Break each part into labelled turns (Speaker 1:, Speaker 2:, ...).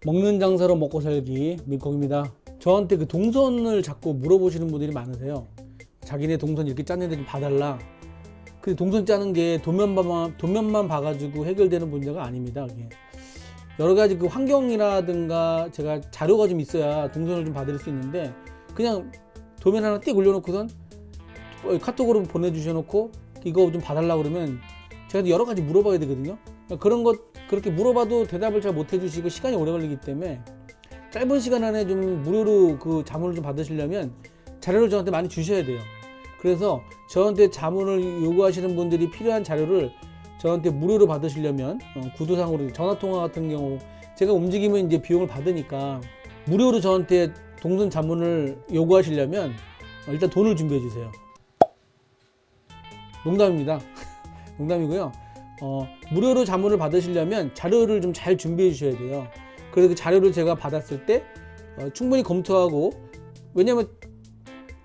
Speaker 1: 먹는 장사로 먹고 살기 민콩입니다. 저한테 그 동선을 자꾸 물어보시는 분들이 많으세요. 자기네 동선 이렇게 짰는데 좀 봐달라. 그 동선 짜는 게 도면만 봐가지고 해결되는 문제가 아닙니다. 그게 여러 가지 그 환경이라든가 제가 자료가 좀 있어야 동선을 좀 봐드릴 수 있는데, 그냥 도면 하나 띡 올려놓고선 카톡으로 보내주셔놓고 이거 좀 봐달라 그러면 제가 여러 가지 물어봐야 되거든요. 그런 것 그렇게 물어봐도 대답을 잘 못 해주시고 시간이 오래 걸리기 때문에 짧은 시간 안에 좀 무료로 그 자문을 좀 받으시려면 자료를 저한테 많이 주셔야 돼요. 그래서 저한테 자문을 요구하시는 분들이 필요한 자료를 저한테 무료로 받으시려면 구도상으로 전화통화 같은 경우 제가 움직이면 이제 비용을 받으니까 무료로 저한테 동선 자문을 요구하시려면 일단 돈을 준비해 주세요. 농담입니다. 농담이고요. 무료로 자문을 받으시려면 자료를 좀 잘 준비해 주셔야 돼요. 그래서 그 자료를 제가 받았을 때 충분히 검토하고, 왜냐면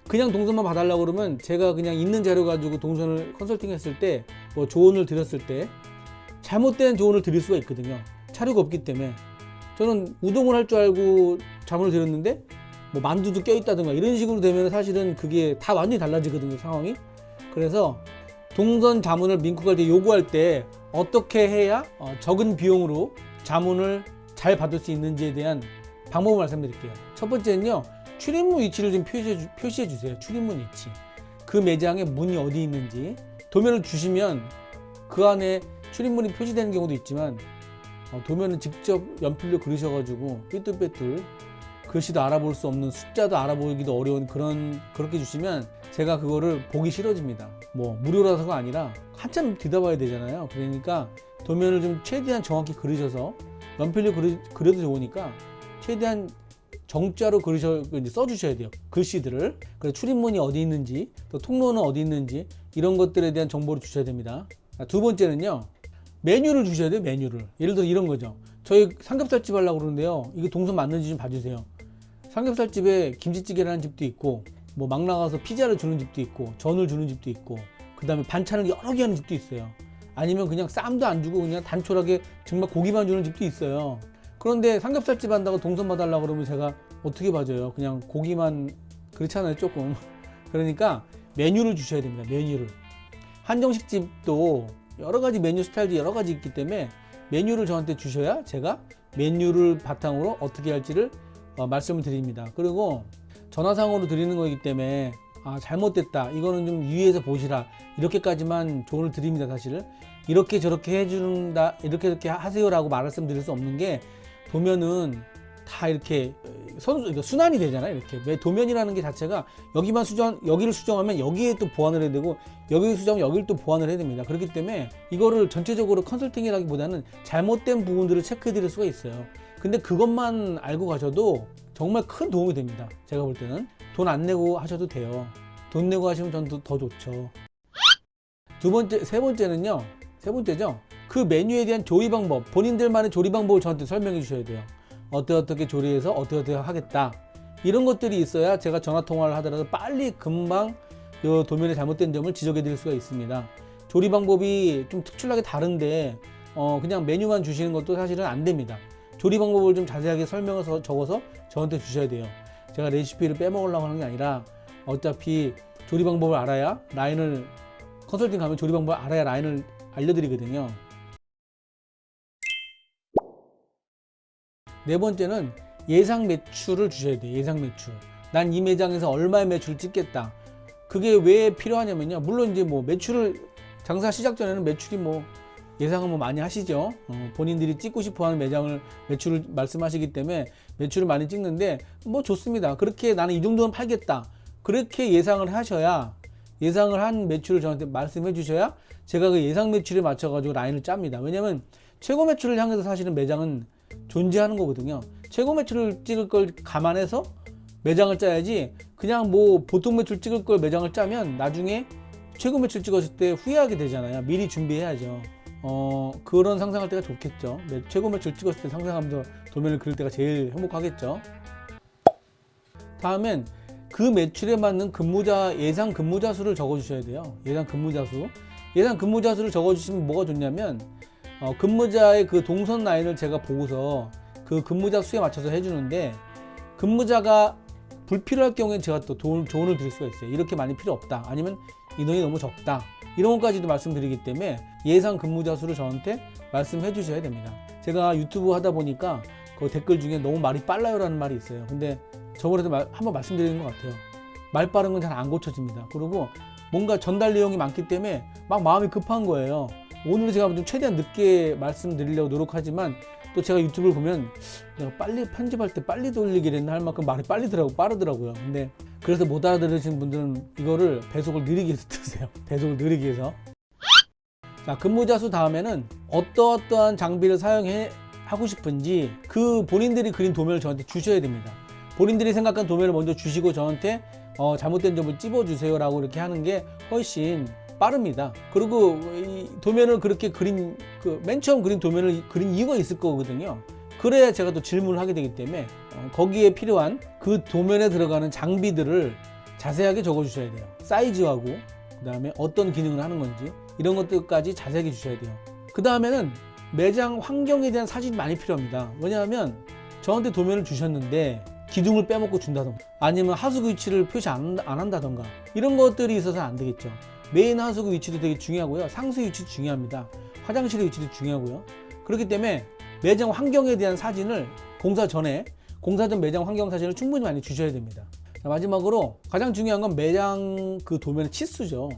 Speaker 1: 그냥 동선만 봐달라고 그러면 제가 그냥 있는 자료 가지고 동선을 컨설팅 했을 때 뭐 조언을 드렸을 때 잘못된 조언을 드릴 수가 있거든요. 자료가 없기 때문에. 저는 우동을 할 줄 알고 자문을 드렸는데 뭐 만두도 껴있다든가 이런 식으로 되면 사실은 그게 다 완전히 달라지거든요, 상황이. 그래서 동선 자문을 민쿡할 때 요구할 때 어떻게 해야 적은 비용으로 자문을 잘 받을 수 있는지에 대한 방법을 말씀드릴게요. 첫 번째는요, 출입문 위치를 좀 표시해 주세요. 출입문 위치. 그 매장에 문이 어디 있는지 도면을 주시면 그 안에 출입문이 표시되는 경우도 있지만 도면은 직접 연필로 그리셔가지고 삐뚤빼뚤 글씨도 알아볼 수 없는, 숫자도 알아보기도 어려운 그렇게 주시면 제가 그거를 보기 싫어집니다. 뭐 무료라서가 아니라 한참 뒤다봐야 되잖아요. 그러니까 도면을 좀 최대한 정확히 그리셔서, 연필로 그려도 좋으니까 최대한 정자로 써주셔야 돼요. 글씨들을. 그래서 출입문이 어디 있는지, 또 통로는 어디 있는지 이런 것들에 대한 정보를 주셔야 됩니다. 두 번째는요, 메뉴를 주셔야 돼요. 메뉴를. 예를 들어 이런 거죠. 저희 삼겹살집 하려고 그러는데요, 이게 동선 맞는지 좀 봐주세요. 삼겹살집에 김치찌개라는 집도 있고, 뭐 막 나가서 피자를 주는 집도 있고, 전을 주는 집도 있고, 그 다음에 반찬을 여러 개 하는 집도 있어요. 아니면 그냥 쌈도 안 주고 그냥 단촐하게 정말 고기만 주는 집도 있어요. 그런데 삼겹살집 한다고 동선 봐달라고 그러면 제가 어떻게 봐줘요? 그냥 고기만, 그렇잖아요, 조금. 그러니까 메뉴를 주셔야 됩니다. 메뉴를. 한정식 집도 여러 가지 메뉴 스타일도 여러 가지 있기 때문에 메뉴를 저한테 주셔야 제가 메뉴를 바탕으로 어떻게 할지를 말씀을 드립니다. 그리고 전화상으로 드리는 거기 때문에 잘못됐다, 이거는 좀 유의해서 보시라, 이렇게까지만 조언을 드립니다. 사실 이렇게 저렇게 해준다, 이렇게 하세요라고 말씀드릴 수 없는 게, 도면은 다 이렇게 순환이 되잖아요. 이렇게 도면이라는 게 자체가 여기를 수정하면 여기에 또 보완을 해야 되고, 여기를 수정하면 여기를 또 보완을 해야 됩니다. 그렇기 때문에 이거를 전체적으로 컨설팅이라기보다는 잘못된 부분들을 체크해 드릴 수가 있어요. 근데 그것만 알고 가셔도 정말 큰 도움이 됩니다. 제가 볼 때는 돈 안 내고 하셔도 돼요. 돈 내고 하시면 전 더 좋죠. 세 번째죠. 그 메뉴에 대한 조리 방법, 본인들만의 조리 방법을 저한테 설명해 주셔야 돼요. 어떻게 조리해서 어떻게 하겠다, 이런 것들이 있어야 제가 전화 통화를 하더라도 빨리 금방 이 도면에 잘못된 점을 지적해 드릴 수가 있습니다. 조리 방법이 좀 특출나게 다른데 그냥 메뉴만 주시는 것도 사실은 안 됩니다. 조리 방법을 좀 자세하게 설명해서 적어서 저한테 주셔야 돼요. 제가 레시피를 빼먹으려고 하는 게 아니라 어차피 조리 방법을 알아야 컨설팅 가면 조리 방법을 알아야 라인을 알려드리거든요. 네 번째는 예상 매출을 주셔야 돼요. 예상 매출. 난 이 매장에서 얼마의 매출을 찍겠다. 그게 왜 필요하냐면요, 물론 이제 뭐 장사 시작 전에는 매출이 예상은 많이 하시죠. 본인들이 찍고 싶어 하는 매출을 말씀하시기 때문에 매출을 많이 찍는데 좋습니다. 그렇게 나는 이 정도는 팔겠다, 그렇게 예상을 한 매출을 저한테 말씀해 주셔야 제가 그 예상 매출에 맞춰 가지고 라인을 짭니다. 왜냐면 최고 매출을 향해서 사실은 매장은 존재하는 거거든요. 최고 매출을 찍을 걸 감안해서 매장을 짜야지, 그냥 보통 매출 찍을 걸 매장을 짜면 나중에 최고 매출 찍었을 때 후회하게 되잖아요. 미리 준비해야죠. 그런 상상할 때가 좋겠죠. 최고 매출 찍었을 때 상상하면서 도면을 그릴 때가 제일 행복하겠죠. 다음엔 그 매출에 맞는 예상 근무자 수를 적어주셔야 돼요. 예상 근무자 수를 적어주시면 뭐가 좋냐면, 근무자의 그 동선 라인을 제가 보고서 그 근무자 수에 맞춰서 해주는데, 근무자가 불필요할 경우에 제가 또 조언을 드릴 수가 있어요. 이렇게 많이 필요 없다, 아니면 인원이 너무 적다, 이런 것까지도 말씀드리기 때문에 예상 근무자 수를 저한테 말씀해 주셔야 됩니다. 제가 유튜브 하다 보니까 그 댓글 중에 너무 말이 빨라요 라는 말이 있어요. 근데 저번에도 한번 말씀드리는 것 같아요. 말 빠른 건 잘 안 고쳐집니다. 그리고 뭔가 전달 내용이 많기 때문에 막 마음이 급한 거예요. 오늘 제가 좀 최대한 늦게 말씀드리려고 노력하지만, 또 제가 유튜브를 보면 내가 빨리 편집할 때 빨리 돌리기로 했나 할 만큼 말이 빠르더라고요. 근데 그래서 못 알아들으시는 분들은 이거를 배속을 느리게 해서 드세요. 배속을 느리게 해서. 자, 근무자 수 다음에는 어떠한 장비를 사용하고 싶은지 그 본인들이 그린 도면을 저한테 주셔야 됩니다. 본인들이 생각한 도면을 먼저 주시고 저한테 잘못된 점을 찝어주세요 라고 이렇게 하는 게 훨씬 빠릅니다. 그리고 이 도면을 그렇게 맨 처음 그린 도면을 그린 이유가 있을 거거든요. 그래야 제가 또 질문을 하게 되기 때문에 거기에 필요한 그 도면에 들어가는 장비들을 자세하게 적어 주셔야 돼요. 사이즈하고 그 다음에 어떤 기능을 하는 건지 이런 것들까지 자세하게 주셔야 돼요. 그 다음에는 매장 환경에 대한 사진이 많이 필요합니다. 왜냐하면 저한테 도면을 주셨는데 기둥을 빼먹고 준다던가, 아니면 하수구 위치를 표시 안 한다던가, 이런 것들이 있어서는 안 되겠죠. 메인 하수구 위치도 되게 중요하고요. 상수 위치도 중요합니다. 화장실의 위치도 중요하고요. 그렇기 때문에 매장 환경에 대한 사진을 공사 전 매장 환경 사진을 충분히 많이 주셔야 됩니다. 자, 마지막으로 가장 중요한 건 매장 그 도면의 치수죠.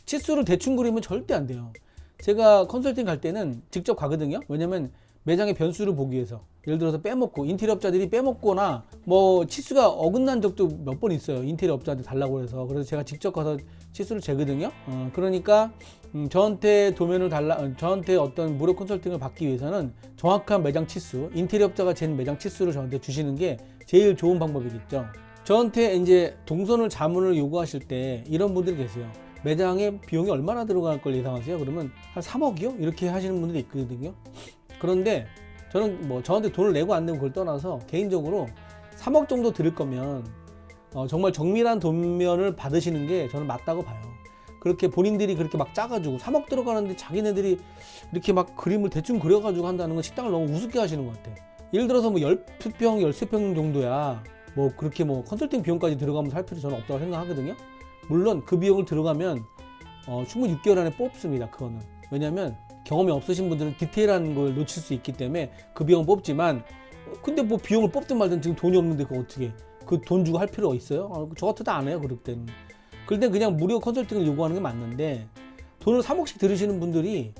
Speaker 1: 치수를 대충 그리면 절대 안 돼요. 제가 컨설팅 갈 때는 직접 가거든요. 왜냐면 매장의 변수를 보기 위해서. 예를 들어서 빼먹고, 인테리어 업자들이 빼먹거나 뭐 치수가 어긋난 적도 몇 번 있어요. 인테리어 업자한테 달라고 해서. 그래서 제가 직접 가서 치수를 재거든요. 그러니까 저한테 저한테 어떤 무료 컨설팅을 받기 위해서는 정확한 매장 치수, 인테리어 업자가 잰 매장 치수를 저한테 주시는 게 제일 좋은 방법이겠죠. 저한테 이제 동선을 자문을 요구하실 때 이런 분들이 계세요. 매장에 비용이 얼마나 들어갈 걸 예상하세요? 그러면 한 3억이요? 이렇게 하시는 분들이 있거든요. 그런데 저는 뭐 저한테 돈을 내고 안 내고 그걸 떠나서 개인적으로 3억 정도 들을 거면 정말 정밀한 도면을 받으시는 게 저는 맞다고 봐요. 그렇게 본인들이 그렇게 막 짜가지고 3억 들어가는데 자기네들이 이렇게 막 그림을 대충 그려가지고 한다는 건 식당을 너무 우습게 하시는 것 같아요. 예를 들어서 뭐 10평, 13평 정도야 뭐 그렇게 뭐 컨설팅 비용까지 들어가면서 할 필요 저는 없다고 생각하거든요. 물론 그 비용을 들어가면 충분히 6개월 안에 뽑습니다. 그거는. 왜냐면 경험이 없으신 분들은 디테일한 걸 놓칠 수 있기 때문에 그 비용을 뽑지만, 근데 뭐 비용을 뽑든 말든 지금 돈이 없는데 그거 어떻게 그 돈 주고 할 필요가 있어요? 저 같아도 안 해요. 그럴 때는. 그럴 땐 그냥 무료 컨설팅을 요구하는 게 맞는데, 돈을 3억씩 들으시는 분들이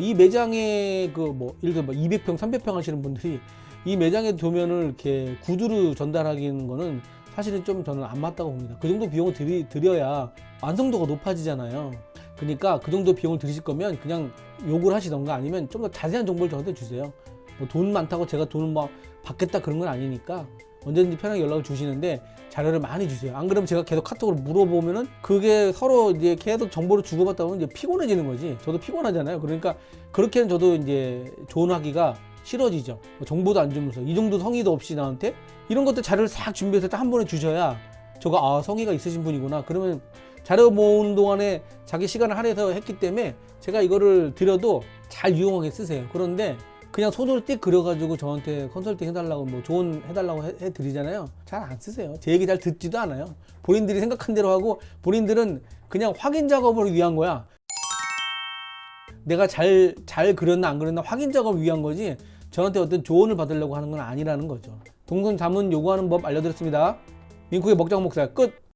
Speaker 1: 이 매장에 그 뭐 예를 들어 200평, 300평 하시는 분들이 이 매장의 도면을 이렇게 구두로 전달하기는 거는 사실은 좀 저는 안 맞다고 봅니다. 그 정도 비용을 들여야 완성도가 높아지잖아요. 그러니까 그 정도 비용을 들이실 거면 그냥 요구를 하시던가, 아니면 좀 더 자세한 정보를 저한테 주세요. 뭐 돈 많다고 제가 돈을 막 받겠다 그런 건 아니니까 언제든지 편하게 연락을 주시는데 자료를 많이 주세요. 안 그러면 제가 계속 카톡으로 물어보면은 그게 서로 이제 계속 정보를 주고받다 보면 이제 피곤해지는 거지. 저도 피곤하잖아요. 그러니까 그렇게는 저도 이제 조언하기가 싫어지죠. 정보도 안 주면서 이 정도 성의도 없이 나한테 이런 것들 자료를 싹 준비해서 딱 한 번에 주셔야 저가 성의가 있으신 분이구나. 그러면 자료 모으는 동안에 자기 시간을 할애해서 했기 때문에 제가 이거를 드려도 잘 유용하게 쓰세요. 그런데 그냥 손으로 띡 그려가지고 저한테 컨설팅 해달라고 뭐 조언 해달라고 해드리잖아요. 잘 안 쓰세요. 제 얘기 잘 듣지도 않아요. 본인들이 생각한 대로 하고, 본인들은 그냥 확인 작업을 위한 거야. 내가 잘 그렸나 안 그렸나 확인 작업을 위한 거지 저한테 어떤 조언을 받으려고 하는 건 아니라는 거죠. 동선 자문 요구하는 법 알려드렸습니다. 민쿡의 먹장 목살 끝!